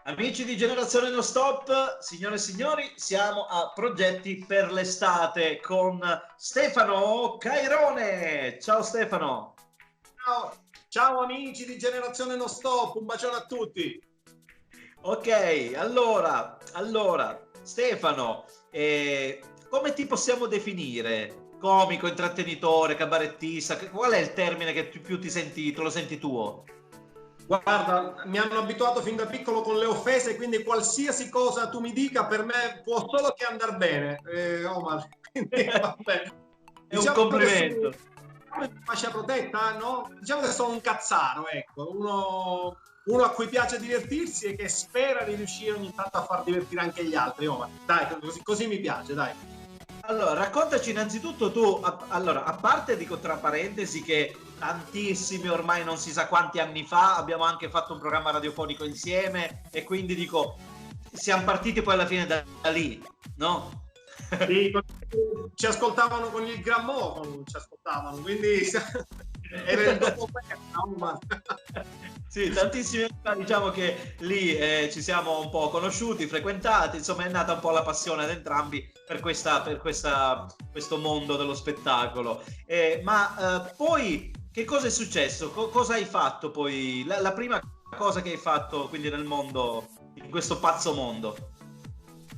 Amici di Generazione No Stop, signore e signori, siamo a Progetti per l'estate con Stefano Cairone. Ciao Stefano. Ciao, ciao amici di Generazione No Stop, un bacione a tutti. Ok, allora Stefano, come ti possiamo definire? Comico, intrattenitore, cabarettista? Qual è il termine che più ti senti, te lo senti tuo? Guarda, mi hanno abituato fin da piccolo con le offese, quindi qualsiasi cosa tu mi dica per me può solo che andare bene, Omar. Quindi, vabbè. È un Diciamo che sono complimento. fascia protetta, no? Diciamo che sono un cazzaro, ecco, uno a cui piace divertirsi e che spera di riuscire ogni tanto a far divertire anche gli altri, Omar. Dai, così mi piace, dai. Allora, raccontaci innanzitutto tu, allora, a parte dico tra parentesi che tantissimi, ormai non si sa quanti anni fa, abbiamo anche fatto un programma radiofonico insieme e quindi dico, siamo partiti poi alla fine da lì, no? Sì, ci ascoltavano con il grammofono, ci ascoltavano, quindi era il dopoguerra, no? Sì, tantissimi anni, diciamo che lì ci siamo un po' conosciuti, frequentati, insomma è nata un po' la passione ad entrambi per questo mondo dello spettacolo. Ma poi che cosa è successo? Cosa hai fatto poi? La prima cosa che hai fatto quindi nel mondo, in questo pazzo mondo?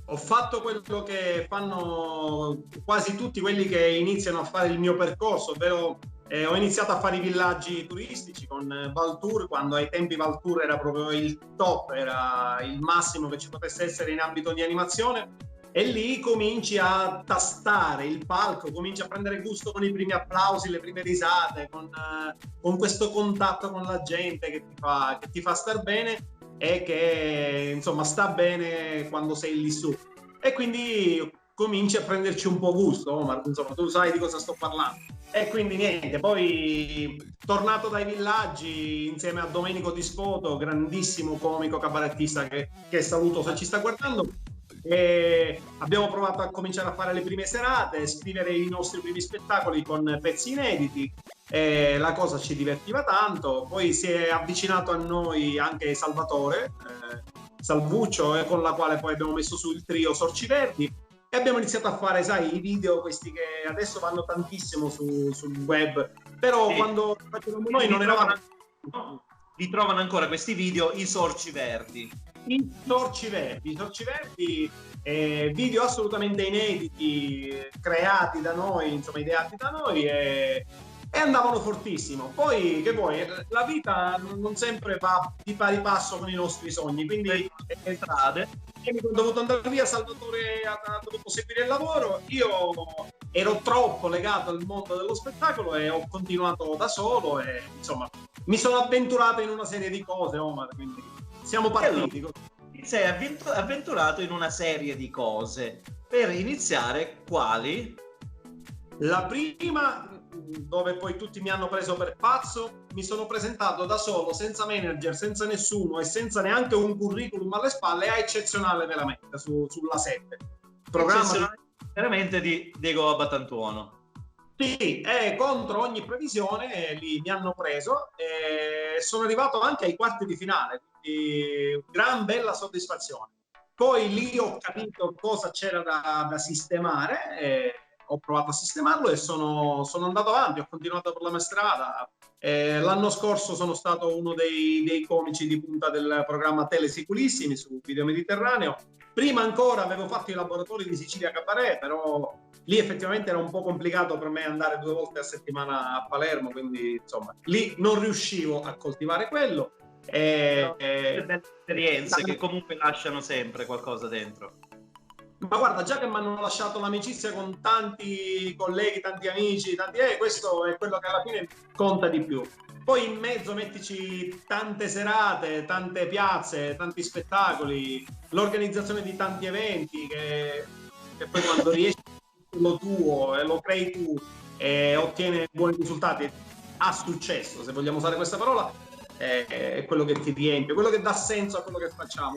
Ho fatto quello che fanno quasi tutti quelli che iniziano a fare il mio percorso, ovvero ho iniziato a fare i villaggi turistici con Valtour, quando ai tempi Valtour era proprio il top, era il massimo che ci potesse essere in ambito di animazione. E lì cominci a tastare il palco, cominci a prendere gusto con i primi applausi, le prime risate, con questo contatto con la gente che ti fa star bene e che insomma sta bene quando sei lì su. E quindi cominci a prenderci un po' gusto, Omar, insomma, tu sai di cosa sto parlando. E quindi niente, poi tornato dai villaggi insieme a Domenico Dispoto, grandissimo comico cabarettista che saluto se ci sta guardando, e abbiamo provato a cominciare a fare le prime serate, scrivere i nostri primi spettacoli con pezzi inediti. La cosa ci divertiva tanto. Poi si è avvicinato a noi anche Salvatore Salvuccio, con la quale poi abbiamo messo su il trio Sorci Verdi e abbiamo iniziato a fare, sai, i video questi che adesso vanno tantissimo sul web, però Sì. quando facevamo noi non eravamo Vi trovano ancora questi video i Sorci Verdi. i Sorci Verdi, video assolutamente inediti, creati da noi, insomma ideati da noi e andavano fortissimo. Poi, che vuoi, la vita non sempre va di pari passo con i nostri sogni, quindi Strade. ho dovuto andare via, Salvatore ha dovuto seguire il lavoro, io ero troppo legato al mondo dello spettacolo e ho continuato da solo e insomma mi sono avventurato in una serie di cose, Omar, quindi siamo partiti. Ti sei avventurato in una serie di cose per iniziare quali? La prima, dove poi tutti mi hanno preso per pazzo, mi sono presentato da solo, senza manager, senza nessuno e senza neanche un curriculum alle spalle, a Eccezionale veramente, sulla 7. Programma Veramente di Diego Abbatantuono. Sì, contro ogni previsione lì mi hanno preso e sono arrivato anche ai quarti di finale, quindi gran bella soddisfazione. Poi lì ho capito cosa c'era da sistemare, ho provato a sistemarlo e sono andato avanti, ho continuato per la mia strada. L'anno scorso sono stato uno dei comici di punta del programma Tele Siculissimi su Video Mediterraneo. Prima ancora avevo fatto i laboratori di Sicilia Cabaret, però lì effettivamente era un po' complicato per me andare 2 volte a settimana a Palermo, quindi insomma lì non riuscivo a coltivare quello. Belle esperienze che comunque lasciano sempre qualcosa dentro. Ma guarda, già che mi hanno lasciato l'amicizia con tanti colleghi, tanti amici, questo è quello che alla fine conta di più. Poi in mezzo mettici tante serate, tante piazze, tanti spettacoli, l'organizzazione di tanti eventi che poi quando riesci lo tuo e lo crei tu e ottiene buoni risultati, ha successo, se vogliamo usare questa parola, è quello che ti riempie, quello che dà senso a quello che facciamo.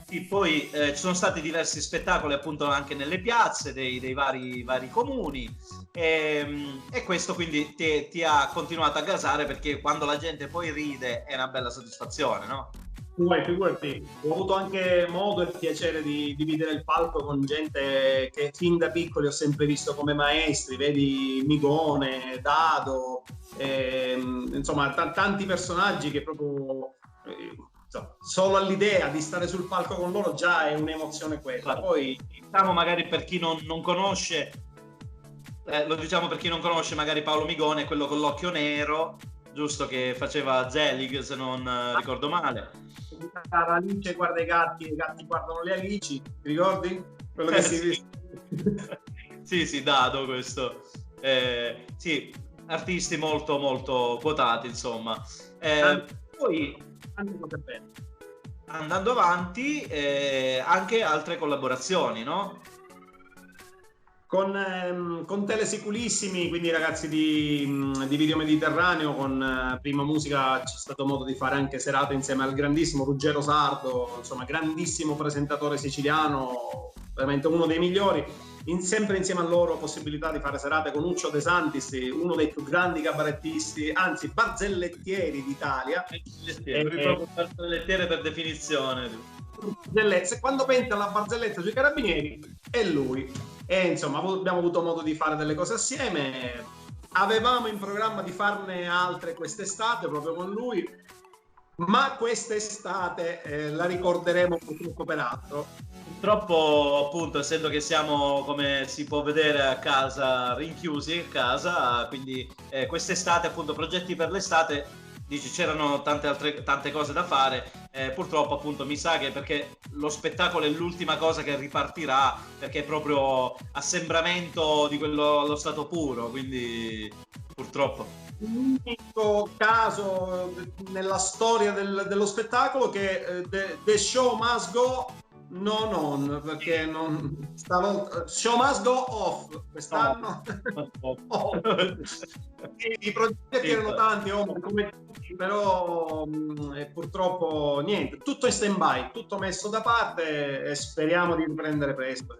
Sì, poi ci sono stati diversi spettacoli appunto anche nelle piazze dei vari comuni e questo quindi ti ha continuato a gasare perché quando la gente poi ride è una bella soddisfazione, no? Figurati, ho avuto anche modo e piacere di dividere il palco con gente che fin da piccoli ho sempre visto come maestri, vedi Migone, Dado, insomma tanti personaggi che proprio insomma, solo all'idea di stare sul palco con loro già è un'emozione quella. Poi diciamo magari per chi non conosce, lo diciamo per chi non conosce, magari Paolo Migone è quello con l'occhio nero, giusto, che faceva Zelig, se non ricordo male. Alice guarda i gatti guardano le alici, ti ricordi? Quello che si sì, Dado questo. Sì, artisti molto molto quotati, insomma. Poi andando avanti, anche altre collaborazioni, no? Con Tele Siculissimi, quindi i ragazzi di Video Mediterraneo, con Prima Musica c'è stato modo di fare anche serate insieme al grandissimo Ruggero Sardo, insomma grandissimo presentatore siciliano, veramente uno dei migliori. Sempre insieme a loro possibilità di fare serate con Uccio De Santis, uno dei più grandi cabarettisti, anzi barzellettieri d'Italia. Proprio barzellettiere per definizione. Quando pensa alla barzelletta sui carabinieri è lui. E insomma abbiamo avuto modo di fare delle cose assieme, avevamo in programma di farne altre quest'estate proprio con lui, ma quest'estate la ricorderemo purtroppo per altro. Purtroppo, appunto, essendo che siamo, come si può vedere, a casa, rinchiusi a casa, quindi quest'estate, appunto, progetti per l'estate, dici, c'erano tante cose da fare, purtroppo, appunto, mi sa che perché lo spettacolo è l'ultima cosa che ripartirà, perché è proprio assembramento di quello allo stato puro, quindi purtroppo. L'unico caso nella storia dello spettacolo che the show must go non on, perché non stavolta show must go off quest'anno. I progetti erano tanti, come tutti, però purtroppo niente, tutto in stand by, tutto messo da parte e speriamo di riprendere presto.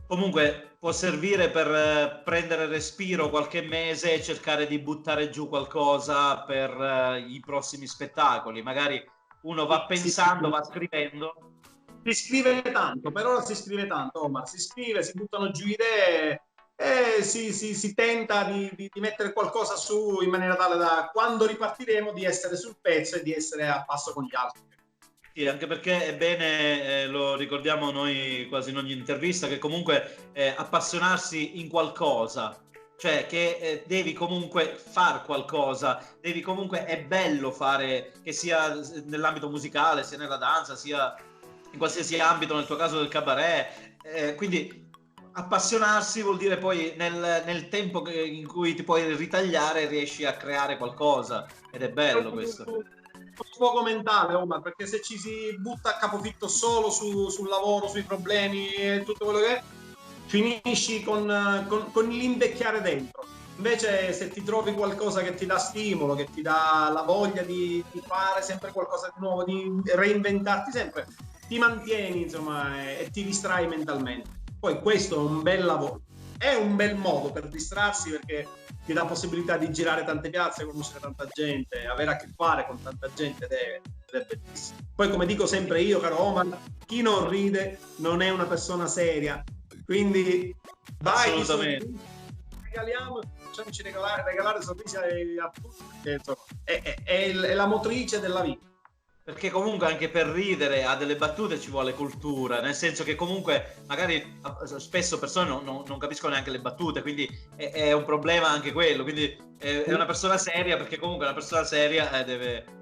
Comunque può servire per prendere respiro qualche mese e cercare di buttare giù qualcosa per i prossimi spettacoli. Magari uno va pensando, va scrivendo. Si scrive tanto, per ora si scrive tanto, Omar, si scrive, si buttano giù idee e si tenta di mettere qualcosa su in maniera tale da quando ripartiremo di essere sul pezzo e di essere a passo con gli altri. Sì, anche perché è bene, lo ricordiamo noi quasi in ogni intervista, che comunque appassionarsi in qualcosa, cioè che devi comunque far qualcosa, devi comunque, è bello fare, che sia nell'ambito musicale, sia nella danza, sia in qualsiasi ambito, nel tuo caso del cabaret, quindi appassionarsi vuol dire poi nel tempo in cui ti puoi ritagliare riesci a creare qualcosa, ed è bello questo. Sfogo mentale, Omar, perché se ci si butta a capofitto solo sul lavoro, sui problemi e tutto quello che è, finisci con l'invecchiare dentro. Invece se ti trovi qualcosa che ti dà stimolo, che ti dà la voglia di fare sempre qualcosa di nuovo, di reinventarti sempre, ti mantieni, insomma, e ti distrai mentalmente. Poi questo è un bel lavoro, è un bel modo per distrarsi, perché ti dà possibilità di girare tante piazze, conoscere tanta gente, avere a che fare con tanta gente, ed è bellissimo. Poi, come dico sempre io, caro Omar, chi non ride non è una persona seria, quindi vai, regaliamo, facciamoci regalare sorrisi a tutti, perché è la motrice della vita. Perché comunque anche per ridere a delle battute ci vuole cultura, nel senso che comunque magari spesso persone non capiscono neanche le battute, quindi è un problema anche quello, quindi è una persona seria, perché comunque una persona seria deve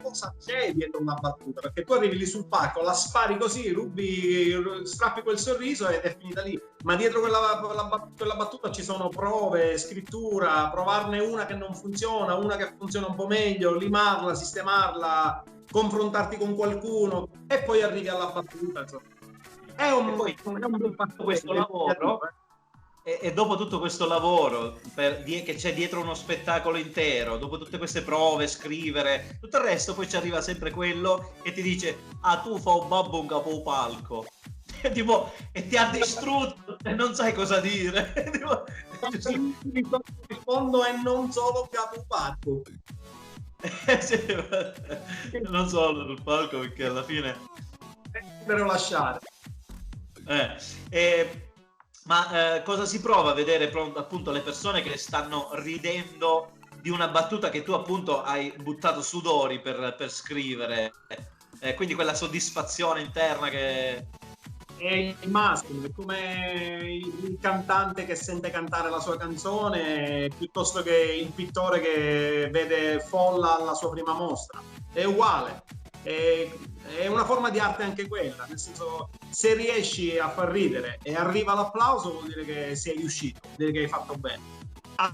cosa c'è dietro una battuta, perché tu arrivi lì sul palco, la spari così, strappi quel sorriso ed è finita lì, ma dietro quella battuta ci sono prove, scrittura, provarne una che non funziona, una che funziona un po' meglio, limarla, sistemarla, confrontarti con qualcuno e poi arrivi alla battuta, insomma. È un fatto questo lavoro. E dopo tutto questo lavoro che c'è dietro uno spettacolo intero, dopo tutte queste prove, scrivere, tutto il resto, poi ci arriva sempre quello che ti dice: ah, tu fa un babbo un capo palco, e ti ha distrutto e non sai cosa dire. Il fondo è non solo capo palco. Sì, non solo sul palco, perché alla fine devo lasciare. Ma cosa si prova a vedere appunto le persone che stanno ridendo di una battuta che tu appunto hai buttato sudori per scrivere, quindi quella soddisfazione interna che... È il massimo, è come il cantante che sente cantare la sua canzone piuttosto che il pittore che vede folla alla sua prima mostra. È uguale, è una forma di arte anche quella, nel senso, se riesci a far ridere e arriva l'applauso vuol dire che sei riuscito, vuol dire che hai fatto bene,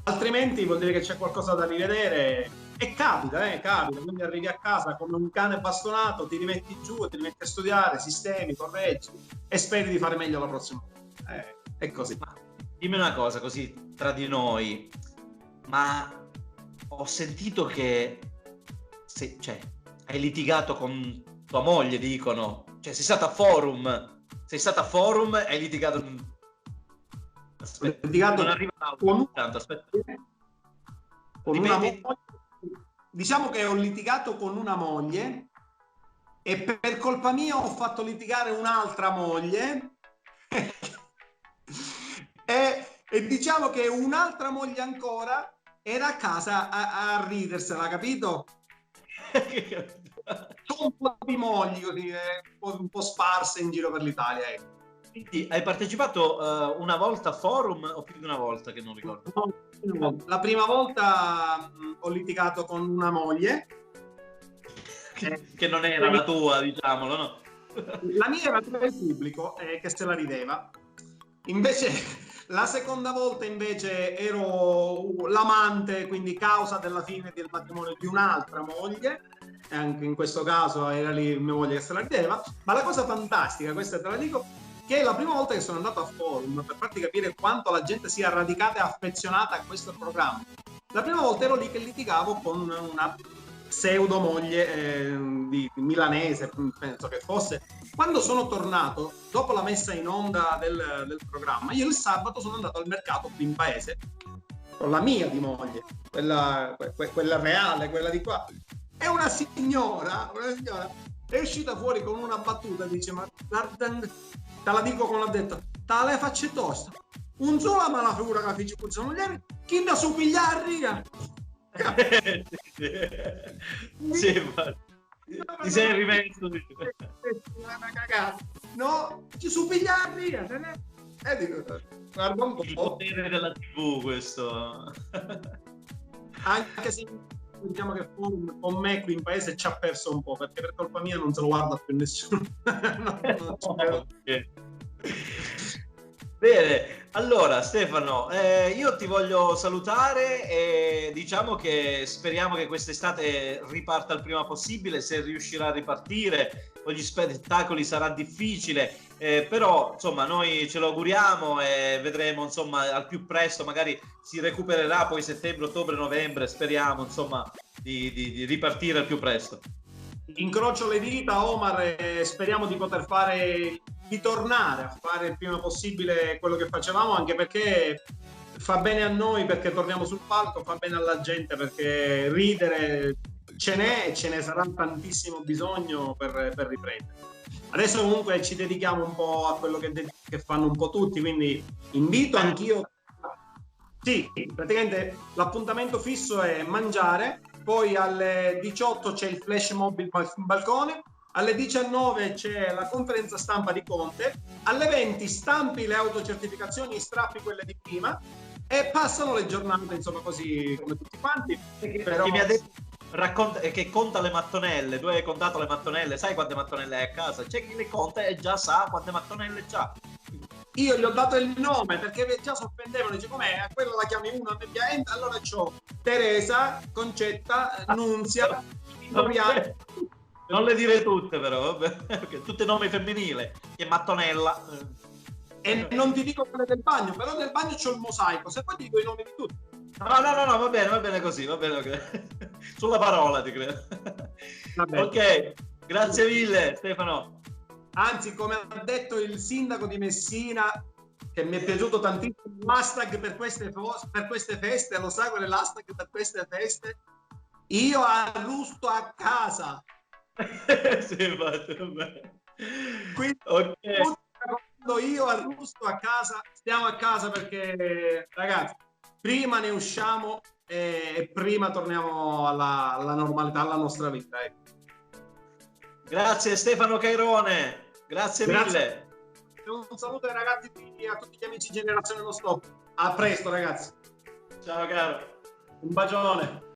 altrimenti vuol dire che c'è qualcosa da rivedere. E capita, quindi arrivi a casa come un cane bastonato, ti rimetti giù, ti rimetti a studiare, sistemi, correggi e speri di fare meglio la prossima volta. È così. Ma dimmi una cosa, così tra di noi, ma ho sentito che cioè, hai litigato con tua moglie, dicono. Cioè, sei stata a forum e hai litigato. Aspetta, non arriva tanto, aspetta. Con una moglie. Diciamo che ho litigato con una moglie e per colpa mia ho fatto litigare un'altra moglie e diciamo che un'altra moglie ancora era a casa a ridersela, capito? Un po' di mogli così, un po' sparse in giro per l'Italia. Quindi hai partecipato una volta a forum o più di una volta, che non ricordo? No, la prima volta ho litigato con una moglie che non era la tua, diciamolo, no? La mia era per il pubblico che se la rideva. Invece la seconda volta invece ero l'amante, quindi causa della fine del matrimonio di un'altra moglie, e anche in questo caso era lì mia moglie che se la rideva. Ma la cosa fantastica, questa te la dico, che è la prima volta che sono andato a forum per farti capire quanto la gente sia radicata e affezionata a questo programma. La prima volta ero lì che litigavo con una pseudo moglie di milanese, penso che fosse. Quando sono tornato, dopo la messa in onda del programma, io il sabato sono andato al mercato qui in paese con la mia di moglie, quella reale, quella di qua. E una signora è uscita fuori con una battuta, dice: ma te la dico come l'ha detto, tale facce tosta, un sola mala figura che fece questa moglie, chi da su pigliare riga. Sì, ma ti sei rimesso, no, ci su pigliare riga, dico, guarda un po'. Il potere della TV, questo. Anche se diciamo che con me qui in paese ci ha perso un po', perché per colpa mia non se lo guarda più nessuno. Bene, allora Stefano, io ti voglio salutare e diciamo che speriamo che quest'estate riparta il prima possibile. Se riuscirà a ripartire con gli spettacoli sarà difficile, però insomma noi ce lo auguriamo e vedremo insomma al più presto, magari si recupererà poi settembre, ottobre, novembre, speriamo insomma di ripartire al più presto. Incrocio le dita, Omar, e speriamo di poter di tornare a fare il prima possibile quello che facevamo, anche perché fa bene a noi, perché torniamo sul palco, fa bene alla gente perché ridere ce n'è e ce ne sarà tantissimo bisogno per riprendere. Adesso comunque ci dedichiamo un po' a quello che fanno un po' tutti, quindi invito anch'io. Sì, praticamente l'appuntamento fisso è mangiare, poi alle 18 c'è il flash mob in balcone, alle 19 c'è la conferenza stampa di Conte, alle 20 stampi le autocertificazioni, strappi quelle di prima e passano le giornate, insomma, così come tutti quanti. Però... Chi mi ha detto che conta le mattonelle, tu hai contato le mattonelle, sai quante mattonelle hai a casa? C'è chi le conta e già sa quante mattonelle c'ha. Io gli ho dato il nome perché già sorprendevano, dice com'è, a quella la chiami una, allora c'ho Teresa, Concetta, Nunzia, non le dire tutte però, perché tutte nomi femminile, che mattonella. E non ti dico quelle del bagno, però nel bagno c'ho il mosaico, se poi ti dico i nomi di tutti. No, va bene così, va bene. Sulla parola ti credo. Ok, grazie mille Stefano. Anzi, come ha detto il sindaco di Messina, che mi è piaciuto tantissimo, l'hashtag per queste feste, lo sai qual è l'hashtag per queste feste? Io arrusto a casa. Sì, vabbè. Quindi Ok. quando io arrusto a casa, stiamo a casa perché, ragazzi, prima ne usciamo e prima torniamo alla normalità, alla nostra vita. Ecco. Grazie Stefano Cairone, grazie Grazie. mille. Un saluto ai ragazzi e a tutti gli amici di Generazione Non Stop. A presto, ragazzi. Ciao caro. Un bacione.